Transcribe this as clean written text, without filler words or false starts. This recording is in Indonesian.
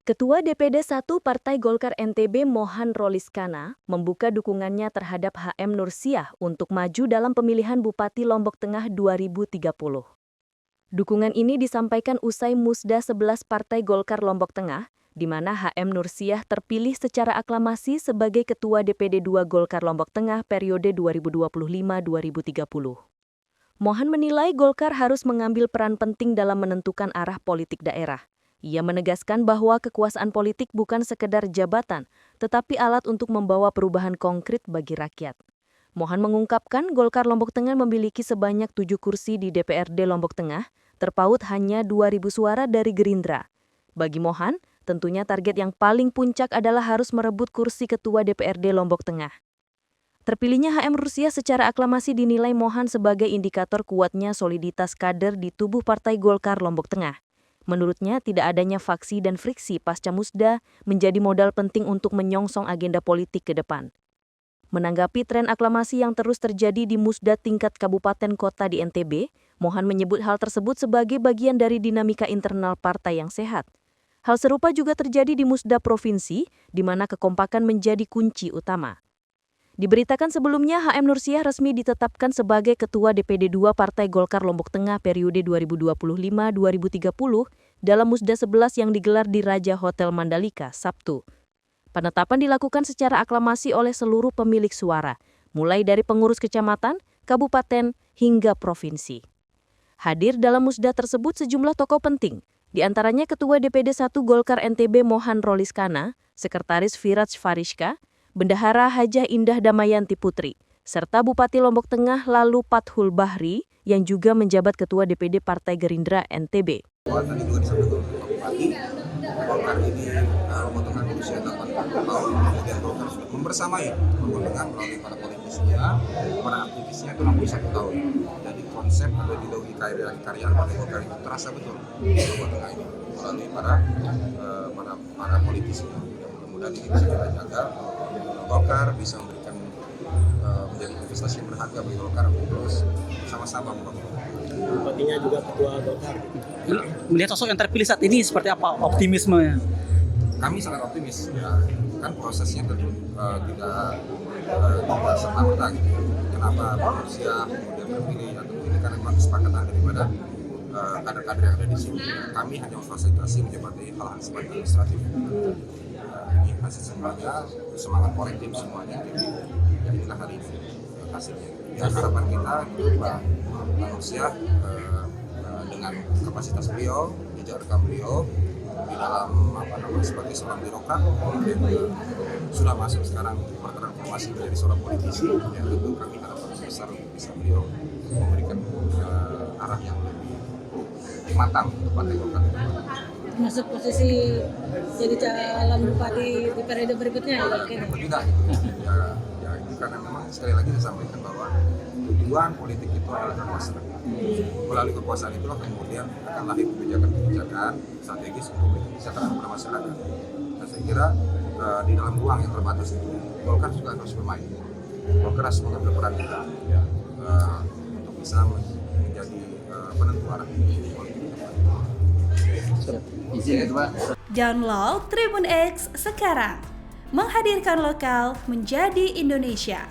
Ketua DPD 1 Partai Golkar NTB Mohan Roliskana membuka dukungannya terhadap HM Nursiah untuk maju dalam pemilihan Bupati Lombok Tengah 2030. Dukungan ini disampaikan usai Musda 11 Partai Golkar Lombok Tengah, di mana HM Nursiah terpilih secara aklamasi sebagai Ketua DPD 2 Golkar Lombok Tengah periode 2025-2030. Mohan menilai Golkar harus mengambil peran penting dalam menentukan arah politik daerah. Ia menegaskan bahwa kekuasaan politik bukan sekedar jabatan, tetapi alat untuk membawa perubahan konkret bagi rakyat. Mohan mengungkapkan Golkar Lombok Tengah memiliki sebanyak 7 kursi di DPRD Lombok Tengah, terpaut hanya 2.000 suara dari Gerindra. Bagi Mohan, tentunya target yang paling puncak adalah harus merebut kursi Ketua DPRD Lombok Tengah. Terpilihnya HM Nursiah secara aklamasi dinilai Mohan sebagai indikator kuatnya soliditas kader di tubuh Partai Golkar Lombok Tengah. Menurutnya, tidak adanya faksi dan friksi pasca Musda menjadi modal penting untuk menyongsong agenda politik ke depan. Menanggapi tren aklamasi yang terus terjadi di Musda tingkat kabupaten kota di NTB, Mohan menyebut hal tersebut sebagai bagian dari dinamika internal partai yang sehat. Hal serupa juga terjadi di Musda provinsi, di mana kekompakan menjadi kunci utama. Diberitakan sebelumnya, HM Nursiah resmi ditetapkan sebagai Ketua DPD 2 Partai Golkar Lombok Tengah periode 2025-2030 dalam Musda 11 yang digelar di Raja Hotel Mandalika, Sabtu. Penetapan dilakukan secara aklamasi oleh seluruh pemilik suara, mulai dari pengurus kecamatan, kabupaten, hingga provinsi. Hadir dalam Musda tersebut sejumlah tokoh penting, di antaranya Ketua DPD 1 Golkar NTB Mohan Roliskana, Sekretaris Firaj Farishka, Bendahara Hajah Indah Damayanti Putri, serta Bupati Lombok Tengah Lalu Pathul Bahri yang juga menjabat Ketua DPD Partai Gerindra NTB. Tadi juga disampaikan Bupati, Golkar ini Lombok Tengah berusia 8 tahun, kemudian Golkar sudah membersamai Lombok Tengah melalui para politisinya, para aktivisnya itu 61 tahun. Jadi konsep atau ideologi karya Partai Golkar itu terasa betul di Lombok Tengah ini melalui para politisinya. Mudah-mudahan ini bisa kita jaga. Golkar bisa memberikan menjadi investasi yang berharga bagi Golkar untuk terus sama-sama membangun. Bupatinya juga ketua Golkar. Melihat sosok yang terpilih saat ini seperti apa optimismenya? Kami sangat optimis. Ya, kan prosesnya tentu tidak serta-merta gitu. Kenapa manusia kemudian terpilih atau ini karena memang kesepakatan daripada kader-kader yang ada di sini. Kami hanya memfasilitasi menjabati hal-hal sifatnya administratif. Ini hasil semuanya, semangat kolektif semuanya, jadi ya inilah hari ini hasilnya. Dan harapan kita itu Pak Nursiah dengan kapasitas beliau, jejak rekam beliau di dalam sebagai seorang birokrat, kemudian sudah masuk sekarang bertransformasi menjadi seorang politisi. Ya tentu kami harapan besar bisa beliau memberikan arah yang lebih matang untuk Partai Golkar ke depan. Masuk posisi jadi calon bupati di periode berikutnya ya mungkin. Tidak, ya karena memang sekali lagi saya sampaikan bahwa tujuan politik itu adalah kekuasaan. Melalui kekuasaan itulah kemudian akan lahir kebijakan-kebijakan strategis untuk kesejahteraan kepada masyarakat. Dan saya kira di dalam ruang yang terbatas itu Golkar juga harus bermain. Golkar harus mengambil peran kita untuk bisa menjadi penentu arah politik. Download Tribun X sekarang, menghadirkan lokal menjadi Indonesia.